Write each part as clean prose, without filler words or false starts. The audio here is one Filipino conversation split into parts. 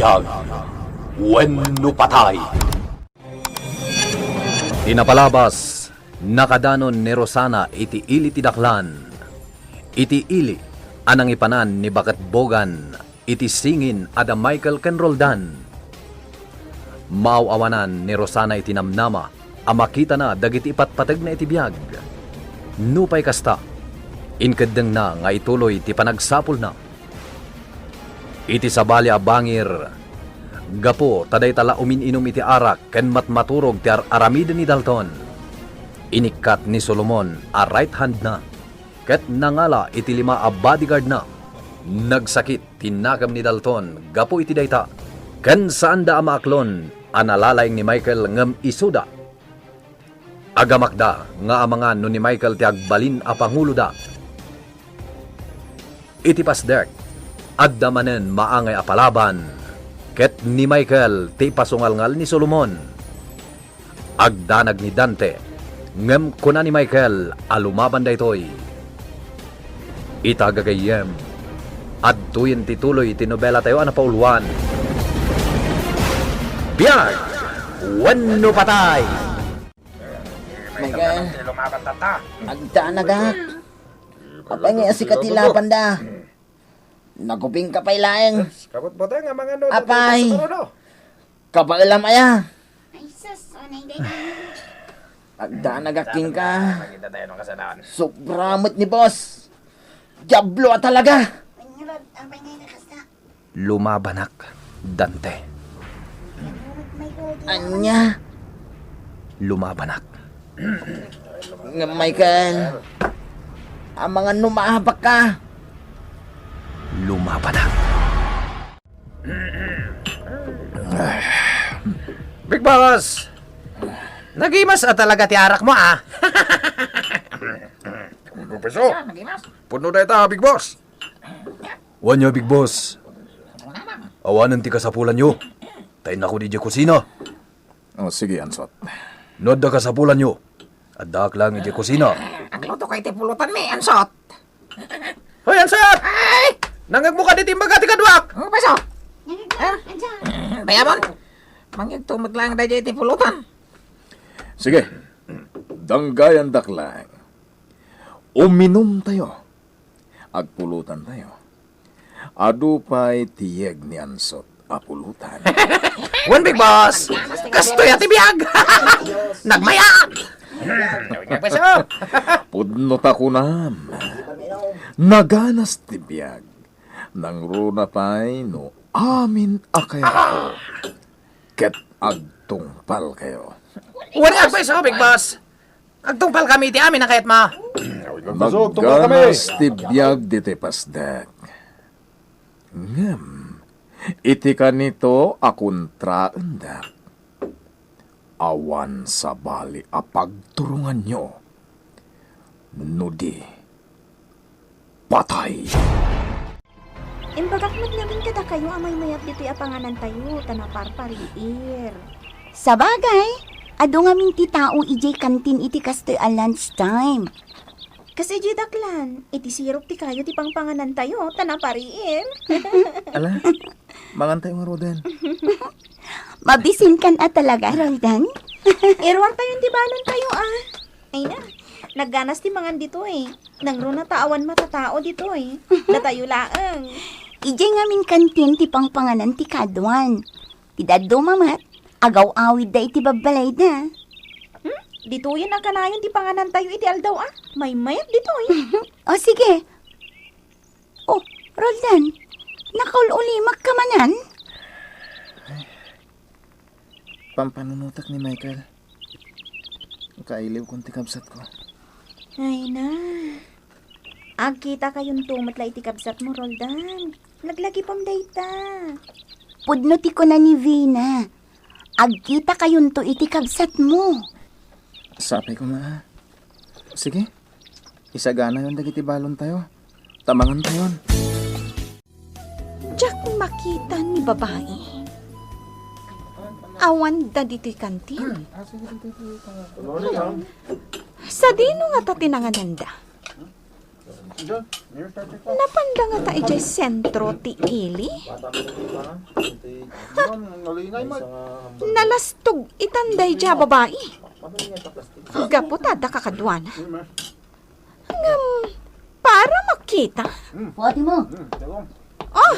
biyag, wenno patay. Tinapalabas, nakadanon ni Rosana iti ili tidaklan. Iti ili, anang ipanan ni Bakat Bogan, iti singin ada Michael ken Roldan. Maawanan ni Rosana iti namnama, amakita na dagiti ipatpatag na iti biyag. Nupay kasta, inkadeng na nga ituloy ti panagsapol na. Iti sabali a bangir, gapo taday tala umininom iti arak ken matmaturog ti aramiden ni Dalton. Inikat ni Solomon a right hand na, ket nangala iti 5 a bodyguard na. Nagsakit tinagam ni Dalton gapo iti dayta, ken saan da amaaklon analalayng ni Michael ngem isuda. Agamakda nga amangan no ni Michael ti agbalin a pangulo da. Iti pasdek, adda manen maangay a palaban, ket ni Michael ti pasungalngal ni Solomon. Agdanag ni Dante, ngem kuna ni Michael alumaban daytoy. Itagagayem, adtuyin ti tuloy ti nobela tayo ana pauluan. Biyag, wenno patay. Michael, agdanagak. Apay nga si katilapan da. Naguping kapay laeng. Kabot mo tayo nga mga no. Apay. Kapailam aya. Ay, sus. O, naiday. Agdanagaking ka. Nakita tayo ng kasalanan. Sobramot ni boss. Diablo talaga. Panyurod, ang pangay na kasta. Lumabanak, Dante. May gold. Anya. Lumabanak. Nga Michael. Ang mga numahabak ka. Lumabanak. Big Boss! Nagimas talaga ti arak mo Peso, puno na ita, Big Boss. Wanya, Big Boss. Awanan ti kasapulan nyo. Tayo na ko di kusina. Oh, sige, Ansot. Noda kasapulan nyo. Adak lang di kusina. Ang luto kay tipulutan mi, ansot. Hoy, Ansat! Ay! Nangag mo ka di timbaga ti kadwak! Oh, peso. Andiyan. Bayamon. Mangyag tumag lang da jay tipulutan. Sige. Danggayan daklang. Uminom tayo. Agpulutan tayo. Adupay tiyeg ni Ansot apulutan. One, Big Boss! Kastoy ati biyag! Nagmayak! Peso! Pudno ta kunam. Naganas tibiyag. Nang runa pa'y no amin akay ako. Ket agtungpal kayo. Wala peso, Big Boss! Agtungpal kami ti amin ang kayat ma! Nagganas tibiyag diti pasdak. Ngem, iti kanito akuntraendak. Awan sa bali apagturungan nyo. Nudi, patay. Imbagak namin kada kayo amay mayat dito apanganan tayo, tanaparpariir. Sa bagay, ado nga minti tao ijay kantin iti kastoy a lunchtime. Kasi di daklan, iti sirop ti kayo ti pangpanganan tayo, tanapariir. Ala, mangantay mo, Roden. Mabisin kan talaga, Roldan. Irwar tayo ti balon tayo Ay na, nagganas ti mangan dito Nangro na taawan matatao dito Datayo laang. Ijay nga min kantin ti pangpanganan ti kadwan. Ti daddo mamat, agaw-awid da iti babalay da. Dito yan ang kanayon ti panganan tayo iti aldaw May mayat dito O sige. Oh, Roldan, nakaululimak ka manan? Pampanunutak ni Michael. Kailiw kong tikabsat ko. Ay na. Agkita kayong tumatla iti kabsat mo, Roldan. Laglagi pang dayta. Pudno ti ko na ni Vina. Agkita kayon to iti kabsat mo. Sapay ko na. Sige. Isagana yon dagiti balon tayo. Tamangan tayon. Jack makita ni babae. Awan da dito'y kantin. Sa dino nga ta tinangananda? Napanda nga ta ijay sentro ti ili. Nalastog itanday dya babae. Gaputa da kakadwana. Ngam, para makita. Fatima, Oh,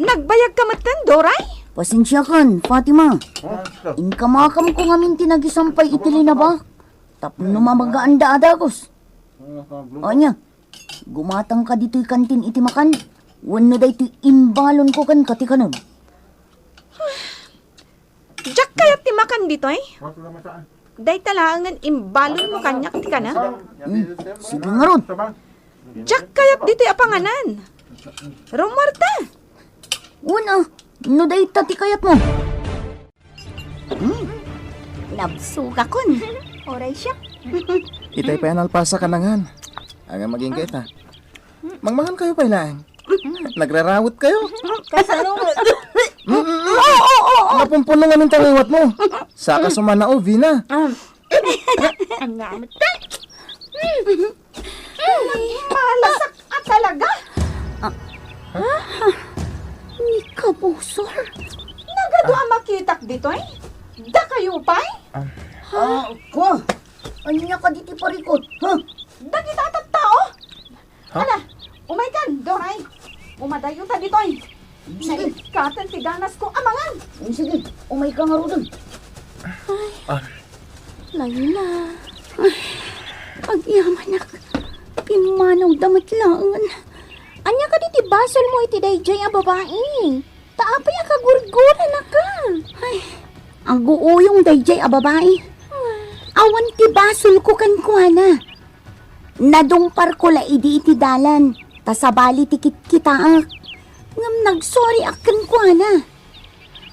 nagbayag ka matan, Doray? pasensya kan, Fatima. Inkamakam ko ngamin tinagisampay itili na ba? Tapno mamagaan da adagos. Anya, gumatang ka dito'y kantin iti makan. Wano da iti imbalon ko kan kati kanon. Jack kayat ti makan dito eh? Day talangan imbalon mo kanyak ti ka na? Sige nga ron. Jack kayat dito apanganan. Romarta, Una, no da itati kayat mo. Labsuga kon. Oray siya. Itay pa yan alpasa kanangan. Ang maging kita. Mangmangan kayo pa ilang. Nagrarawot kayo. Kasalunod. Napumpuno nga ng tangiwat mo. Saka sumanao, Vina. ang ngamit ka. Malasak at talaga. Ni kabusor. Nagado ang makitak dito eh? Da kayo pa eh? Ko. Ano niya ka diti parikot? Ha? Da kita at tao? Hala, umay kan, Doray. Umadayo ta dito eh. Naikatan ti ganas ko amangan. Sige, umay ka nga ron. Layo na. Ay, pag-iyaman ak. Pimanaw damat langan. Anya ka diti basol mo iti dayjay ang babae. Taapay ang kagurgura na ka. Ay, Ang guuyong dayjay a babae. Awan ti basol ko kan kuana. Nadungpar ko la idi iti dalan. Tasabali ti kitaak. Ngam nagsorry akan kuana.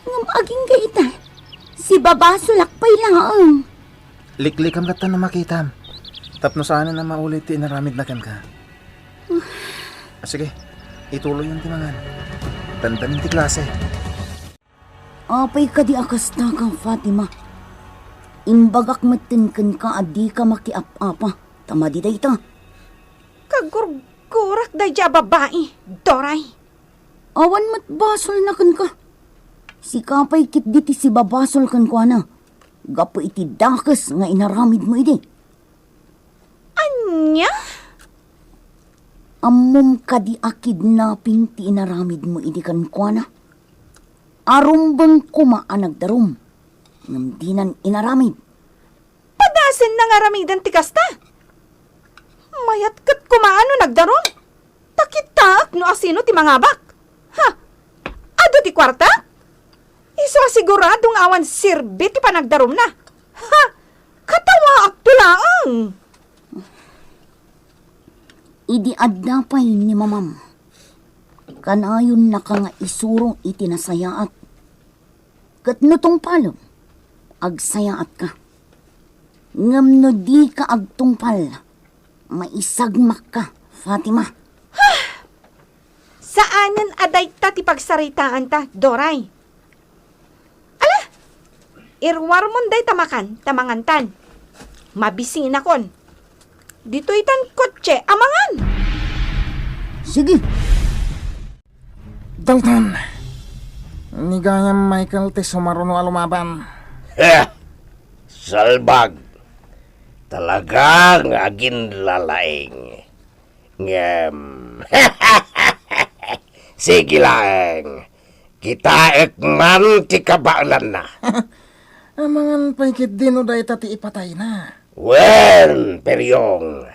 Ngam aging gaita. Si babasol akpay laang. Liklikam ka na makita. Tapno sana na maulit ti inaramid na kan ka. Sige, ituloy yung timangan. Tantanin ti klase. Apay ka di akas na kang Fatima. Imbagak matinkan ka adi ka makiap-apa. Tama di dayta. Kagurgurak dayja babae, Doray. Awan mat basol na kan ka. Si kapay kit diti si babasol kan ko na. Gapo iti dakas nga inaramid mo idi. Anya? Amom ka di akidnaping ti inaramid mo idi kan ko na. Arumbang kumaanagdarum. Ngamdinan inaramid. Padasin na nga ramidan ti kasta. Mayat kat kumaano nagdaron. Takitak no asino ti mangabak. Ha? Ado ti kwarta? Iso asiguradong awan sirbi ti panagdarom na. Ha? Katawa aktulaang. Idi addapay ni mamam. Kanayon na ka nga isurong iti nasayaat. Kat nutong palom, agsayaat ka. Ngam no di ka agtungpal, maisagmak ka, Fatima. Saanan aday ta ti pagsaritaan ta, Doray? Ala, irwar mon day tamakan, tamangantan. Mabising akon. Dito itan kotse, amangan. Sige, Dalton, ni gaya Michael ti sumaruno alumaban. Salbag. Talagang agin lalaing. Ngem. Sige lang. Kita ekman ti kabaalan na. Amangan paikit din o dahi tati ipatay na. Wen, peryong.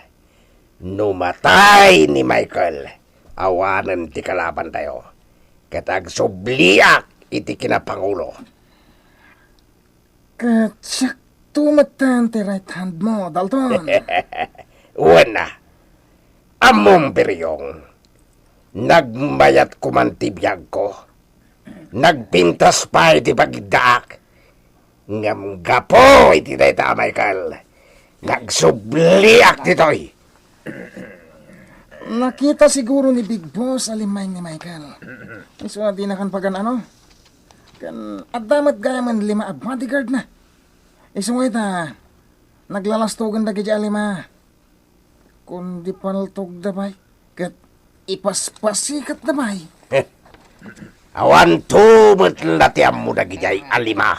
Numatay ni Michael. Awanan ti kalaban tayo. Katag subliak iti kinapangulo. Katsak tumatan ti right hand mo, Dalton. Wen na. Among peryong. Nagmayat kumantibiyag ko. Nagpintas pa iti pagdaak. Ngam gapo iti dayta, Michael. Nagsubliak ditoy. Nakita siguro ni Big Boss alimay ni Michael. Iso di na kan pagan ano? Kan adamat gaya man 5 a bodyguard na. Iso mo ita, naglalastogan da gaya 5. Kundi paltog da bay. Kat ipaspasikat na may. Awan to matlatiam mo dagijay alima.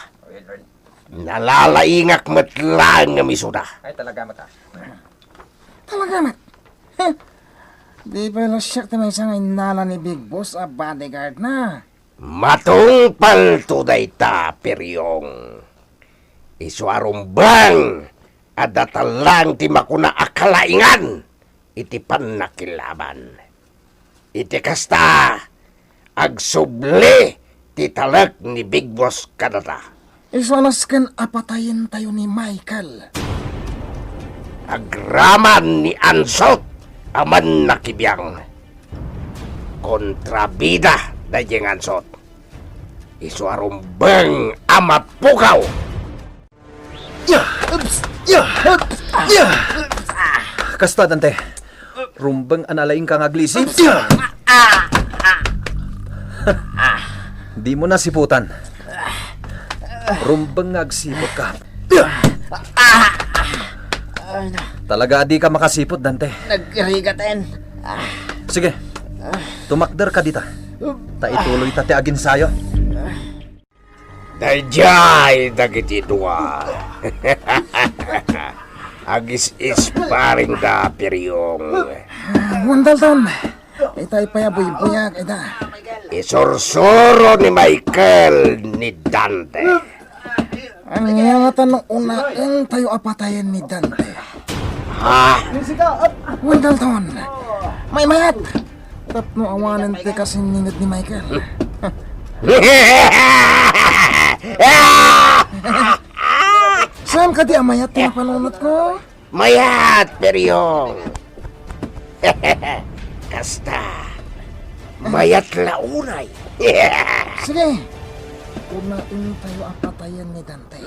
Nalalaingak matlang nga misuda. Ay, talaga mata. Talaga mat. Di ba lasyak na may isang inala ni Big Boss a bodyguard na. Matungpal to dayta peryong. Isuarumbang adatalang ti makuna akalaingan iti panakilaban. Iti kasta agsubli ti talag ni Big Boss kadata. Isanas kan apatayin tayo ni Michael. Agraman ni Ansot aman nakibiyang. Kontrabida na jeng Ansot. Isuarumbang amapukaw. Kasta, Dante. Rumbang analaing kang aglisip. Di mo na siputan. Rumbang agsipot ka. Talaga di ka makasipot, Dante. Nagrigaten. Sige, tumakder ka dita. Taituloy tate agin sayo. Dayjay dagiti dua. Agis isparing da peryong. Wandalton. Itay payaboy-boyak, ita. Isursuro ni Michael ni Dante. Ang ngangatan ng unaan tayo apatayin ni Dante. Ha? Wandalton. May mayat. Tapno awanan ti kasing ningad ni Michael. Saan ka di amayat na panunot ko? Mayat peryong. Kasta. Mayat launay. Sige. Unain tayo apatayan ni Dante.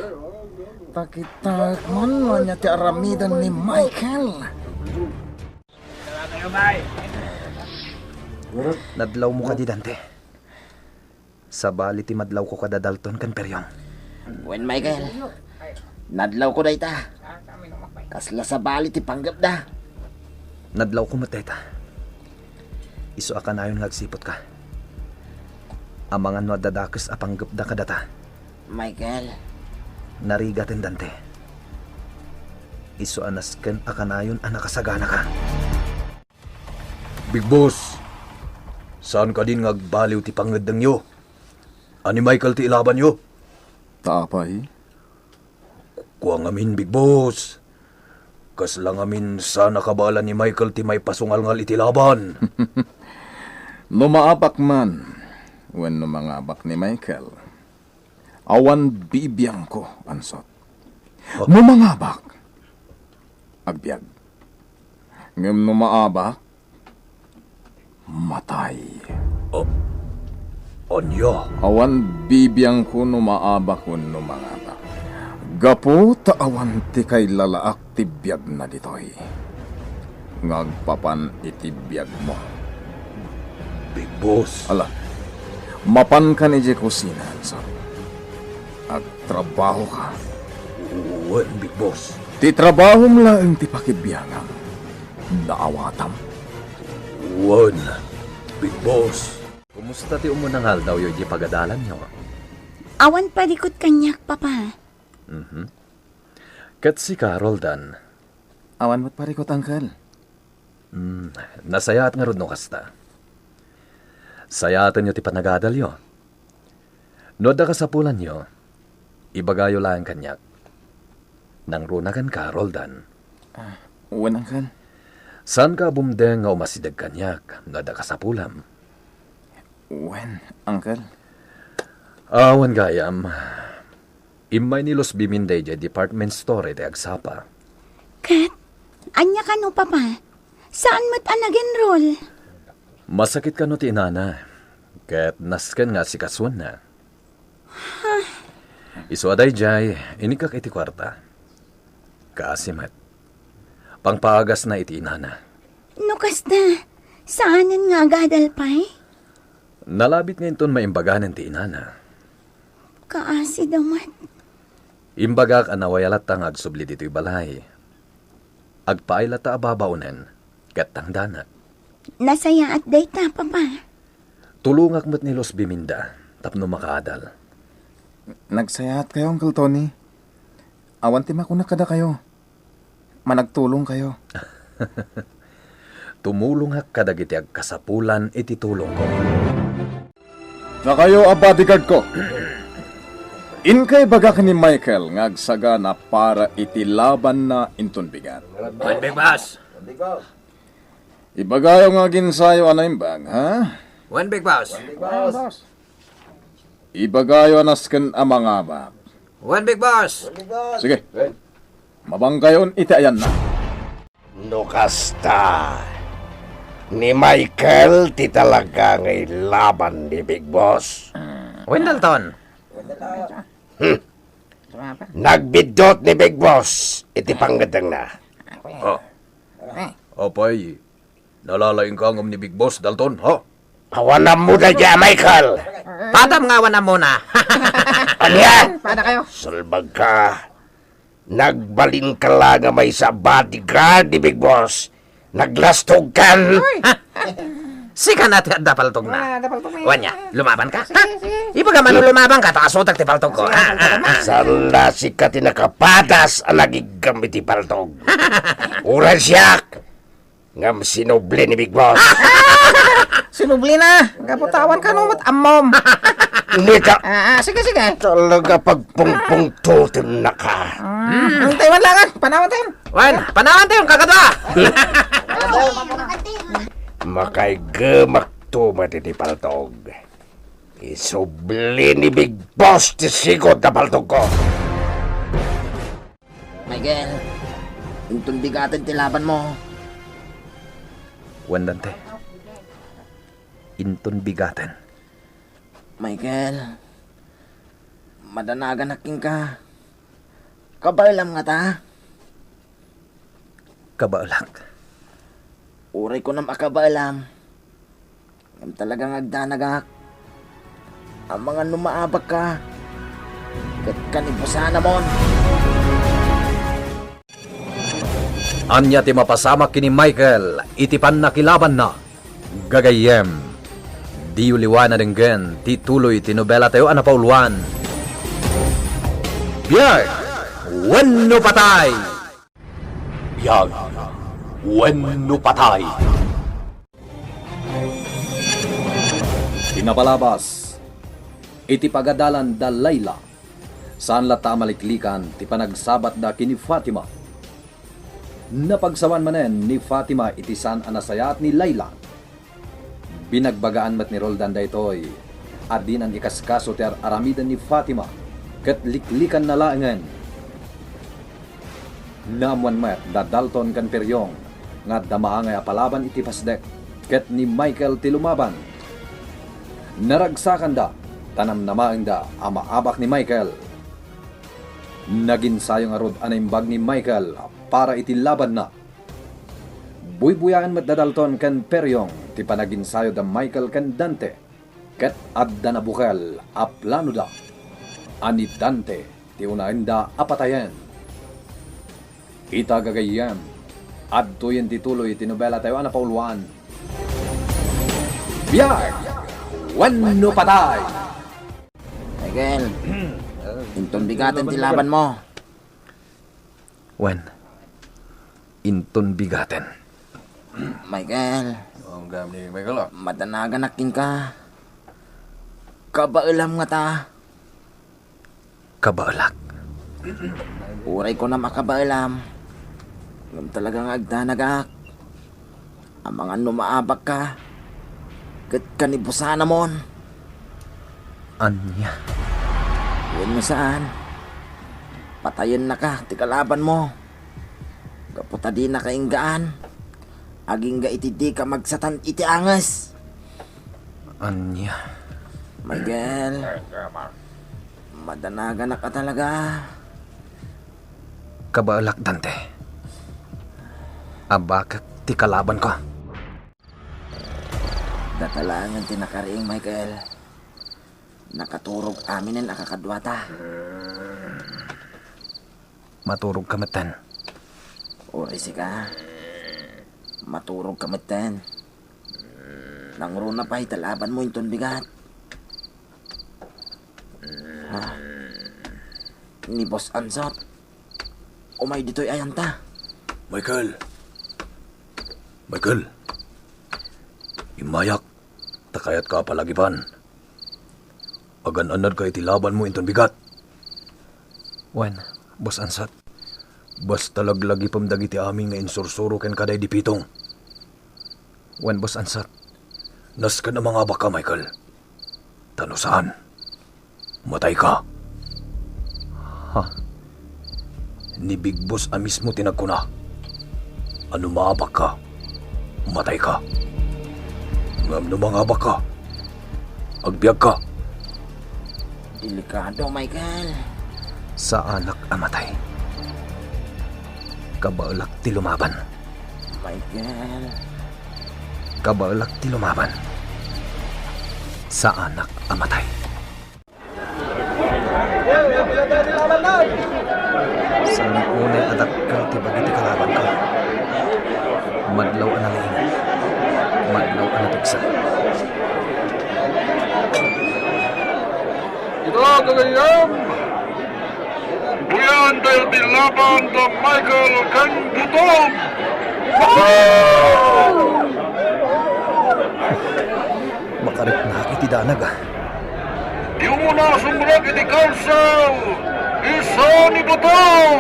Takita man niya ti aramidan ni Michael. Nadlaw mo ka di, Dante. Sa bali ti madlaw ko kada Dalton kan peryong. Wen Michael. Nadlaw ko dayta. Kasla sa bali ti panggap da. Nadlaw ko mateta. Isu akan ayon nga agsipot ka. Amangan no dadakes apanggap da kadata. Michael. Narigaten, Dante. Isu anasken akan ayon anakasagana ka. Big Boss, saan ka din ngagbaliw ti pangadang yo? Ani Michael ti ilaban yo? Tapay. Kuang amin, Big Boss. Kaslang amin sa nakabala ni Michael ti may pasungal-ngal iti laban. Numaapak man. When numangabak ni Michael. Awan bibiyang ko, Ansot. Numangabak. Agbyag. Ngem numaabak. Matay. Onyo. Awan bibiyang ko numaabak kun numangabak. Gapo taawan ti kay lalaak ti biyag na ditoy. Ngagpapan iti biyag mo. Big Boss. Ala, mapan ka ni je kusina, Ansot. Agtrabaho ka. Uwan, Big Boss. Ti trabaho mo lang ti pakibiyangam. Naawatam. Uwan, Big Boss. Kumusta ti umunangal daw yung di pagadalan nyo? Awan parikot kanyak, papa. Kat si Carol dan. Awan mo't parikot, Uncle. Nasayat nga rod no kasta. Sayatan nyo ti panagadal yo. Noda ka sa pulan nyo, ibagayo lang kanyak. Nang runagan Carol dan. Uwan, Uncle. San ka bumdeng nga umasidag kanyak, noda ka sa pulam? Uwan, Uncle. Awan gayam. Imay ni Los Biminday di department store de agsapa. Kat, anya ka no, papa? Saan mo't anag-enroll? Masakit ka no ti inana. Kat nasken nga si kaswan na. Isu aday jay, inikak iti kwarta. Kaasimat. Pangpaagas na iti inana. No kasta, saanan nga gadal pa'y? Nalabit ngayon ton maimbaganan ti inana. Kaasi damat. Imbagak anawayalat tang agsubli dito'y balay. Agpailat ta ababaunen, kat tang danat. Nasaya at data, Papa. Tulungak mo't ni Los Biminda, tapno makaadal. Nagsayahat kayo, Uncle Tony. Awan ti makuna kada kayo. Managtulong kayo. Tumulong hak kadagiti ag kasapulan iti tulong ko. Na kayo a bodyguard ko. Inkay baga ni Michael ngagsaga na para iti laban na inton bigat. Wan big boss. Ibagayo nga ginsayo anay bang, ha? Wan big boss. Ibagayo anasken amang abak. Wan big boss. Sige. Mabanggayon iti ayan na. No kasta. Ni Michael ti talaga ngay laban ni Big Boss. Wendalton. Nagbidot ni Big Boss iti panggadang na. Apay, nalalaing ka ngam ni Big Boss, Dalton, ha? Awanan mo na dyan, Michael. Patam nga wan na muna. Ano yan? Salbag ka. Nagbalin ka lang nga may sa bodyguard ni Big Boss. Naglastog kan. Sika natin at dapaltog na. Wanya, lumaban ka? Ha? Ibaga man lumaban ka, takasutak ti paltog ko. Sala si ka tinakapatas ang nagigamit ti paltog. Uran siyak. Ngam sinubli ni Big Boss. Sinubli na. Kaputawan ka numot amom. Nita. Sige. Talaga pagpungpung tutin na ka. Taiwan lang, panahon tayo. Wan, panawan tayo kagadwa. Makay gemak tumat iti paltog. Isubli ni Big Boss ti sigot na paltog ko. Michael, intun bigatin ti laban mo. Wendante. Inton bigaten. Michael, madanagan aking ka. Kabaylam nga ta. Kabaalak. Uray ko na makabaylam. Ngam talagang agdanagak. Ang mga numaabag ka. Kat kanibusana mon. Anya ti mapasamak kini Michael, itipan na kilaban na. Gagayem. Di uliwana denggen, ti tuloy ti nobela tayo anapauluan. Biyag! Wenno patay! Biyag! Wenno patay! Pinapalabas, iti pagadalan da Layla, saan lata maliklikan ti panagsabat da kini Fatima. Napagsawan manen ni Fatima iti saan anasayat ni Layla. Binagbagaan mat ni Roldan daytoy, adin ang ikaskaso ti aramidan ni Fatima, ket liklikan na laengen. Namuan mat da Dalton kan Peryong, nga damaangay apalaban iti pasdek, ket ni Michael ti lumaban. Naragsakan da, tanam namaeng da, amaabak ni Michael. Naginsayo nga rod anaimbag ni Michael, para iti laban na. Buybuyaan mat da Dalton kan Peryong, ti panaginsayo da Michael kan Dante, ket adda na bukel, aplano da. Ani Dante, ti unain da apatayen. Ita gagayem, adtoyen tituloy tinobela tayo na pauluan. Biyag! Wenno patay! Michael, intun bigatin ti laban mo. Wen, inton bigaten. Michael, Ang gam ni Michael. madanagan aking ka. Kabailam nga ta. Kabaalak. Uray ko na makabailam. Ngam talagang agdanagak. Ang mga numaabak ka. Kat kanibusana mon. Anya. Yun mo saan. Patayin na ka, ti kalaban mo. Kaputa di na kainggaan. Aging ga iti ka magsatan iti angas. Anya. Miguel, madanagan na ka talaga. Kabaalak, Dante. Abakit ti kalaban ko. Datalangan tinakariing, Michael. Nakaturog amin ang akakadwata. Maturog kamatan. Orisi ka. Maturog kamatan. Nangro na pa italaban mo inton bigat. Ni Boss Ansat. Umay dito'y ayanta. Michael. Michael. Imayak. Takayat ka palagipan. Agan-anad ka itilaban mo inton bigat. Wen, Boss Ansat. Basta laglagi pamdagi ti aming nga insursuro ken kaday di pitong. Wen, Boss Ansat. Nas ka na mga baka, Michael. Tano saan? Matay ka. Ha? Ni Big Boss mismo tinagkuna. Ano maabak ka? Matay ka. Ngam no mga baka. Agbiag ka. Delikado, Michael. Sa anak amatay. Kabalak ti lumaban. Michael. Kabalak ti lumaban. Sa anak amatay. Sa unay adak ka ti bagiti kalaban ka. Madlaw analing. Madlaw anatigsa. Ito, kagayam! Buyan tayo tilaban ng Michael kan Butong! Makarit na iti danag ah. Di mo na sumbrag iti council! Isa ni Butong!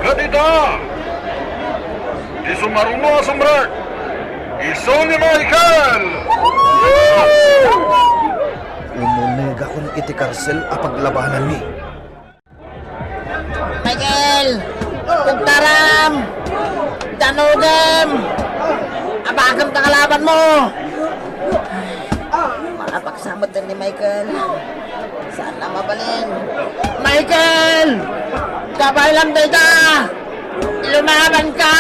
Kadita! Di sumarumo sumbrag! Isa ni Michael! Umuneg ako ng iti karsel a paglabanan ni. Michael! Tugtaram! Tanugem! Abagam ka kalaban mo! Makapagsamot din ni Michael. Saan na mabalin? Michael! Gabay lang dito! Lumaban ka!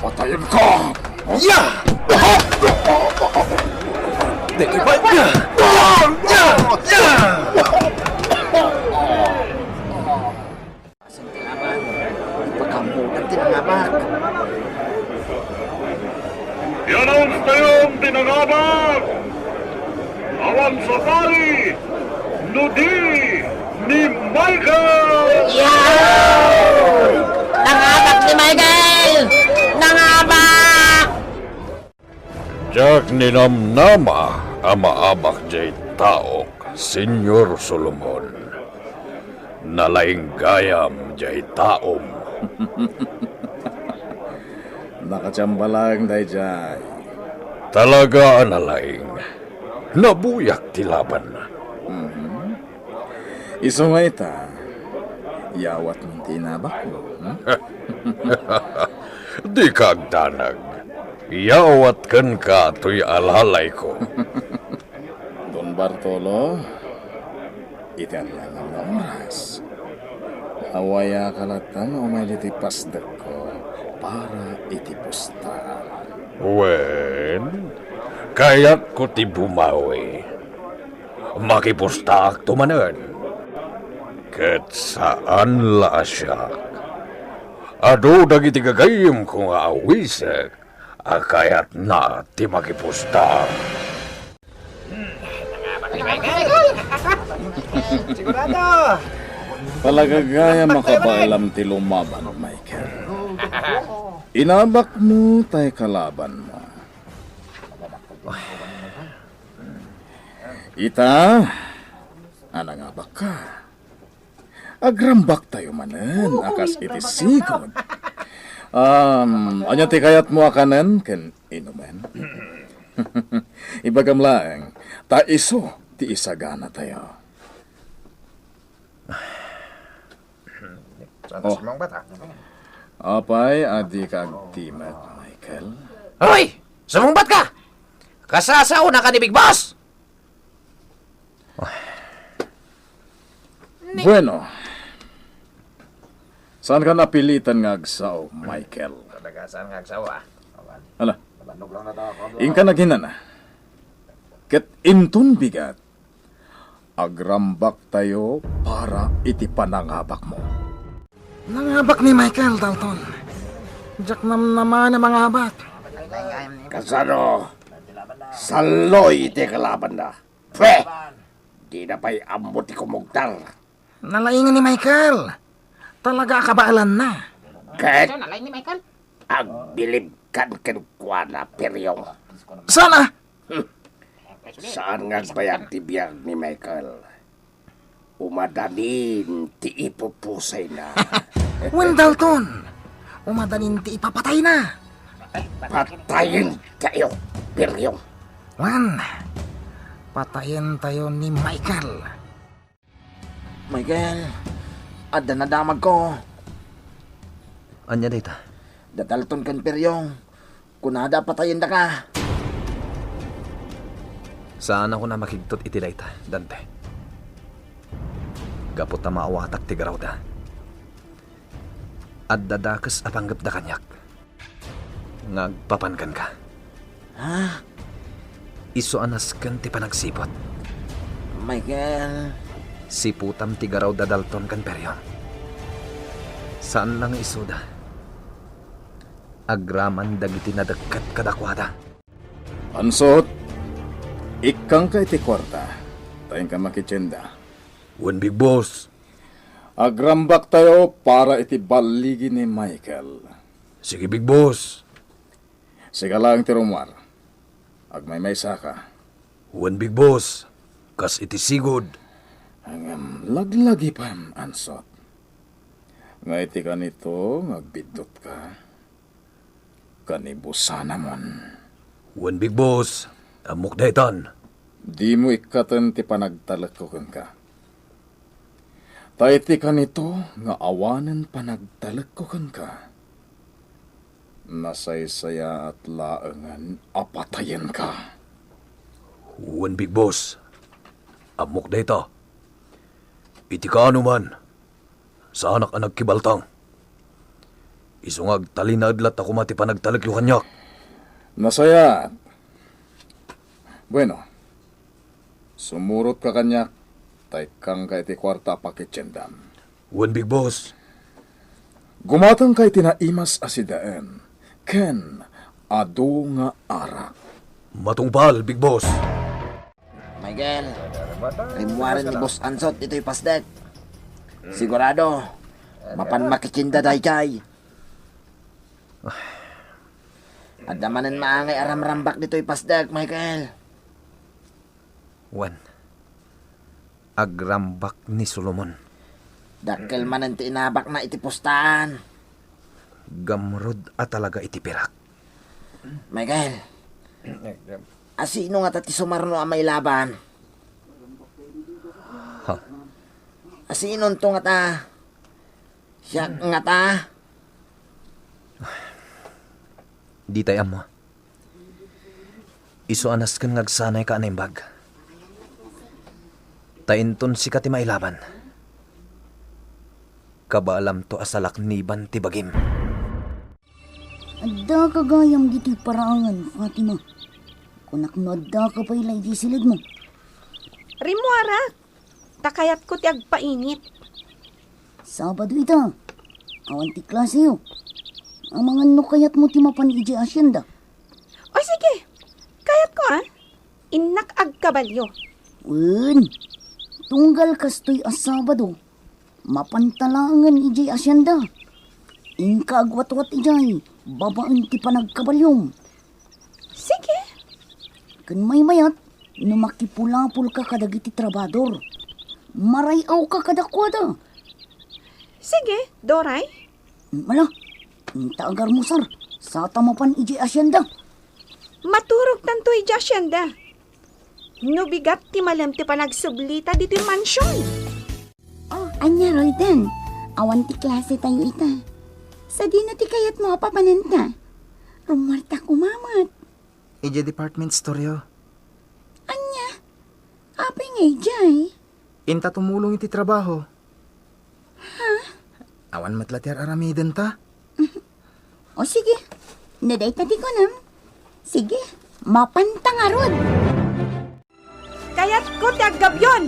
Patayin ka! Ya! Dekipan ka! Ya! Ya! Asing tilaban. Pagkamutan tinangabak. I-announce na yung tinangabag! Awan sa pari! Nudi ni Michael! Nangabak ni Michael! Nangabak! Jak ninamnama amaabak jay taok, Senyor Solomon. Nalaing gayam jay taom. Nakachambalang dayjay. Talaga nalaing. Nabuyak tilaban. Iso nga ita. Yawat ng tinabak mo. Di kagdanag. Yawat kan ka to'y alalay ko. Don Bartolo, itian lang ang oras. Awaya kalatan o may litipasdak ko para itipusta. Wen, kaya't ko ti bumawi. Makipustak tumanan. Ket saan la asyak. Ado dagiti gagayim ko nga awisek. Akayat na ti makipustak. Sigurado! Palagagaya makabaalam ti lumaban, Michael. Inabak mo tay kalaban mo. Ita, anangabak ka. Agrambak tayo manen, akas iti sigod. Anya ti kayat mo akanen, ken inumen. Ibagam laeng, ta iso ti isagana tayo. Oh. Apay, adi ka agtimat, Michael. Hoy! Sumumbat ka! Kasasaw na ka ni Big Boss! Bueno. Saan ka napilitan nga agsaw, Michael? Talaga, saan nga agsawa? Ala, ingka na ginana. Ket intun bigat. Agrambak tayo para iti panangabak mo. Nangabak ni Michael, Dalton. Jack naman ang mga abak. Kasano, saloy iti kalaban na. Pwe! Di na pa'y ambot ti kumugtar. Nalaingan ni Michael. Talaga kabaalan na. Kahit agbilib kan kenkwana peryong. Sana! Saan nga bayag ti biyag ni Michael? Umadanin ti ipupusay na. Wen, Dalton. Umadanin ti ipapatay na. Patayin kayo, peryong. Wen, patayin tayo ni Michael. Michael, adda na damag ko. Anya data? Dadalton kan peryong. Kunada patayin na ka. Saan ako na makigtot iti dayta, Dante? Gapot na maawatak ti garaw da. At dadakas apanggap da kanyak. Ngagpapankan ka. Ha? Iso anas kan ti panagsipot. Michael, Siputam ti garaw da Dalton kan peryon. Saan lang iso da? Agraman dagiti nadagkat kadakwada. Ansot, ikang ka iti kwarta. Tayong ka makitsenda. Wen big boss. Agrambak tayo para iti baligi ni Michael. Sige big boss. Siga lang ti Romar. Agmay saka. Wen big boss. Kas iti sigod. Ang laglagi pa, Ansot. Nga iti ka nito, ngagbidot ka. Kanibusana mon. Wen big boss. Amok daytan. Di mo ikatan ti panagtalagkokan ka. Taiti ka nito, nga awanan panagtalagkokan ka. Nasaysaya at laangan, apatayan ka. Wen big boss. Amok dayta. Iti ka man. Sa anak anag kibaltang. Isungag talinadlat ako mati panagtalagyo kanyak. Nasaya. Bueno, sumurot ka kanyak, taikang ka iti kwarta pakitsendam. Wen big boss. Gumatang ka iti naimas asidaan, ken adu nga arak. Matungpal, big boss. Michael, rimuaran ni Boss Ansot ito'y pasdek. Sigurado, mapan makichinda dayjay. At damanan maangay aram-rambak dito'y pasdek, Michael. Wen. Agrambak ni Solomon. Dakkel man ang tinabak na itipustahan. Gamrod at talaga itipirak. Michael, asino nga tati sumarno ang may laban? Ha? Asino to nga ta? Siya nga ta? Di tayo mo. Iso anas kan ngagsanay ka anaimbag. Tainton si kati mailaban. Kabaalam to asalak niban ti bagim. Adda ka gayam diti parangan, Fatima. Kunak no adda ka pa ilay di silid mo. Rimuara, takayat ko ti agpainit. Sabado ita. Awan ti klase yo. Ang mga no kayat mo ti mapan iji asyenda. O sige, kayat ko Inak agkabalyo. Wen, tunggal kastoy as Sabado. Mapantalangan iji asyenda. Inka agwat-wat ijay, babaan ti panagkabalyom. Sige. Kan may mayat, numakipulapul ka kadagiti trabador. Marayaw ka kadakwada. Sige, Doray. Mala, inta agar musar, sa tamapan iji asyenda. Maturog tanto ija asyenda. Nubigat ti malam ti panagsublita dito yung mansyon. Oh, anya Roldan, awan ti klase tayo ita. Sa di na ti kayat mo papananta. Rumarta kumamat. Ije department store yo. Anya, apay ngay jay. Inta tumulong iti trabaho. Ha? Awan matlatir aramiden ta. O sige, naday tati ko nam. Sige, mapantangarod. Kayat ko ti aggabyon.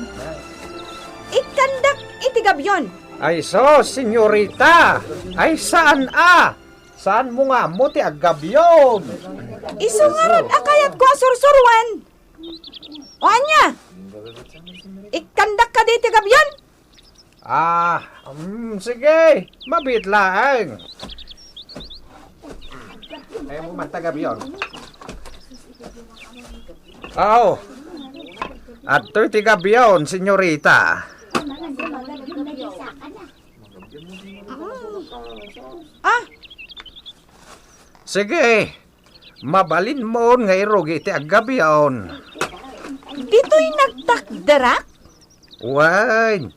Ikandak iti gabyon. Ay senyorita. Ay saan Saan mo nga mo ti agabyon? Isungarod akayat ko asursuruan. O anya? Ikandak ka di ti gabyan? Sige. Mabit lang. Ay mo man tagabyon. At to'y ti gabyon, senyorita. Sige, mabalin mo nga irugi ti agabyon. Dito'y nagtakdarak? Wan,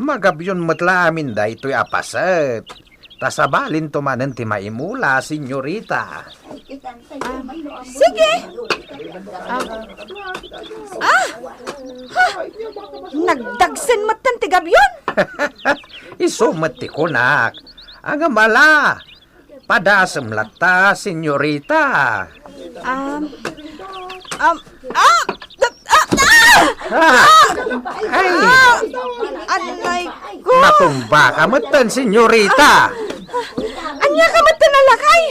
magabyon matla amin da ito'y apaset. Tasabalin tumanan ti maimula, senyorita. Sige. Nagdagsen matan ti gabyon? Isumat ti kunak. Ang mala. Padasem lata, senyorita. Anay ko. Natumba ka matan, senyorita. Anya ka matan alakay.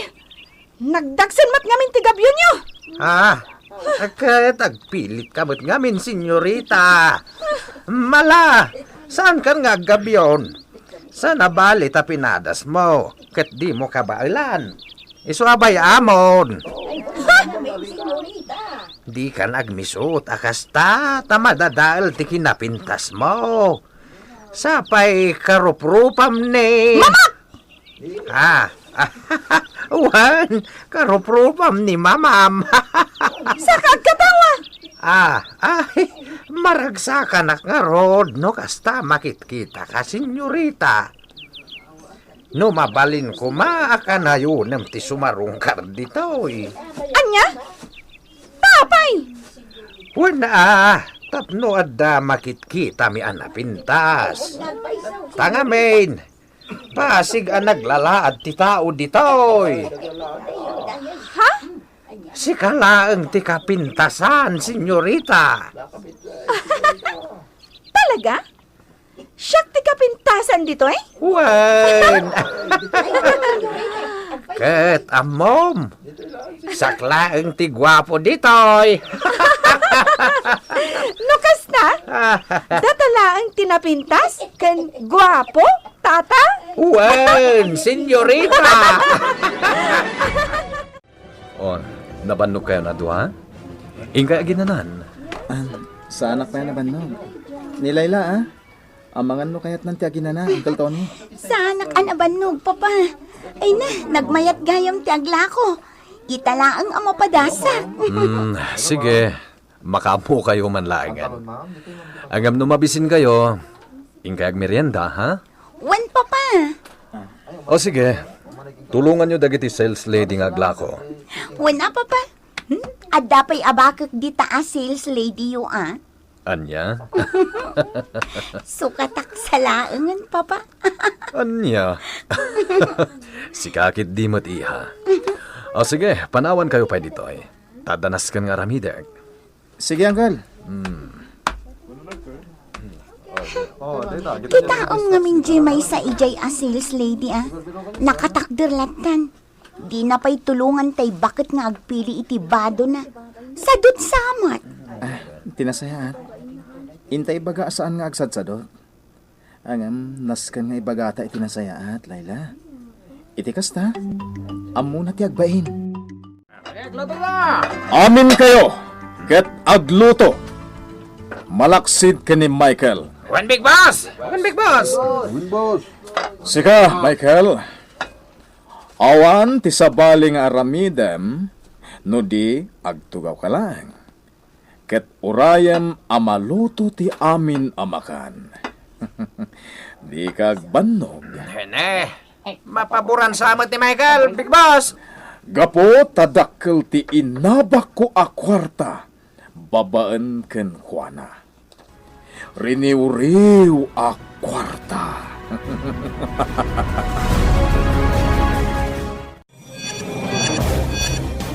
Nagdagsen mat ngamin ti gabyon nyo. Tagpilit ka mat ngamin, senyorita. Mala, saan ka nga gabyon? Sa nabali ta pinadas mo, ket di mo kabailan. Isuabay amon. Di ka nagmisut, akasta, tamadadaal ti kinapintas mo. Sapay karuprupam ni... Mama! Wan, karuprupam ni mamam. Sa kagkatawa! Maragsakan nga rod, no kasta makitkita ka, senyorita. No mabalin ko maaka na yun ti sumarungkar ditoy. Anya? Tapay! Wala, tapno adda makitkita mi anapintas. Tangamin, pasig ang naglalaad ti tao ditoy. Ha? Si kalaang ti kapintasan, senyorita. Talaga? Siyak ti kapintasan dito eh? Wen! Ket amom, saklaang ti gwapo ditoy. Lukas na? Datala ang tinapintas? Kan guwapo? Tata? Wen, senyorita! Nabannog kayo na duha? Ingkay aginanan. Sa anak na nabannog. Ni Layla, Amangan no kayat nanti aginana, Uncle Tony. Sa anak anabanog, papa. Ay na, nagmayat gayam ti agla ko. Italaang ang mapadasa. Sige, makapo kayo man laingan. Agam no mabisin kayo, ingkay agmerienda, ha? Wan, papa. O sige, tulungan nyo dagiti sales lady nga agla ko. Wan na, papa. Adapay abakak di taas sales lady yo, Anya? Sukatak sa laangan, papa. Anya? Sikakit di mo't iha. O sige, panawan kayo pa dito eh. Tadanas kan nga ramideg. Sige, Uncle. Kitaong ngamin may sa ijay a sales lady, Nakatakderlatan. Di na pa'y tulungan tay bakit nga agpili iti bado na. Sadot samat. Tinasayaan. Intay baga saan nga agsadsadot. Angam, naskan nga ibagata itinasayaat, Layla. Iti kasta, amo na ti agbain. Amin kayo, ket agluto. Malaksid ka ni Michael. One big boss! One big boss! Sika, Michael. Awan ti sabaling aramidem, no di agtugaw ka lang. Ket urayam amaluto ti amin amakan. Di kagbannog. Hene, mapaboran sa amat ni Michael, big boss! Gapo tadakkel ti inabak ko a kwarta, babaan ken Juana. Riniw-riw a kwarta.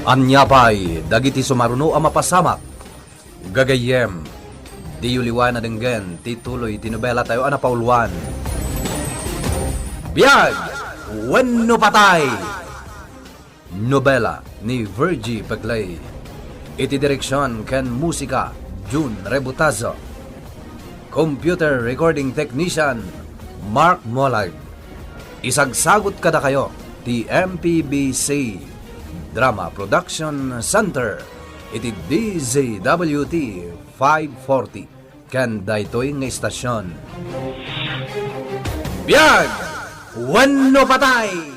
Anya pa'y dagiti sumaruno ang mapasamak. Gagayem, di yuliwan na denggen, tituloy tinubela tayo anapauluan. Biyag! Wenno Patay! Nobela ni Virgie Peglay. Iti direksyon ken musika June Rebutazo. Computer recording technician Mark Molag. Isagsagot kada kayo ti MPBC Drama Production Center iti DZWT 540 ken daytoy nga istasyon. Biyag! Wenno Patay!